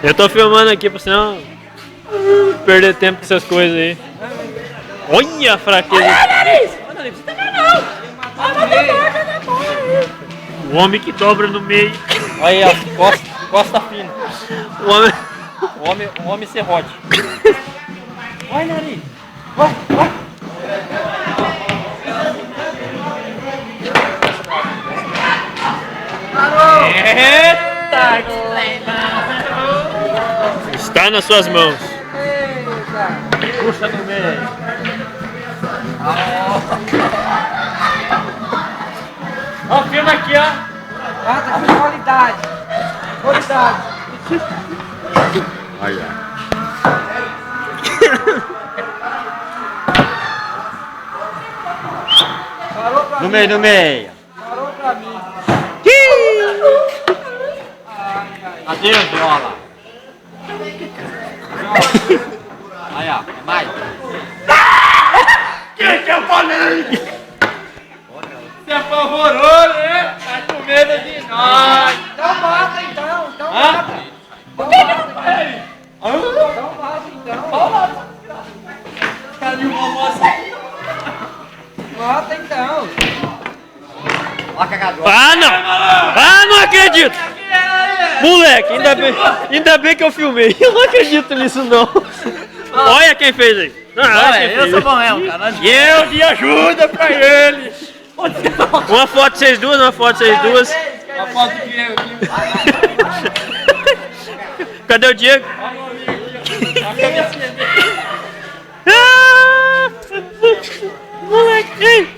Eu tô filmando aqui pra você não perder tempo com essas coisas aí. Olha a fraqueza. Olha, nariz! Ô, nariz, você tá não! O homem que dobra no meio. Aí, ó, costa fina. O homem... O homem serrote. Vai, nariz! Vai, vai! Eita! Está nas suas mãos. Puxa no meio. Ó, filma aqui, ó. Ah, tá com qualidade. Qualidade. Olha. Parou pra No mim. meio, no meio. Parou pra mim. Adeus, viola. Aí, ó, é mais. Que eu falei? Você apavorou, né? Tá com medo de nós. Então mata então. Então Hã? mata. Por que não foi? Então mata então. Cadê uma moça? Mata então. Ó, cagador. Ah, não! Ah, não acredito! Moleque, ainda bem que eu filmei. Eu não acredito nisso, não. Olha quem fez aí. Ah, Olha, quem eu fez. sou bom mesmo, cara. E eu de ajuda pra ele. Uma foto de vocês duas, uma foto de vocês duas. A foto do Diego aqui. Cadê o Diego? A cabecinha dele. Ah! Moleque!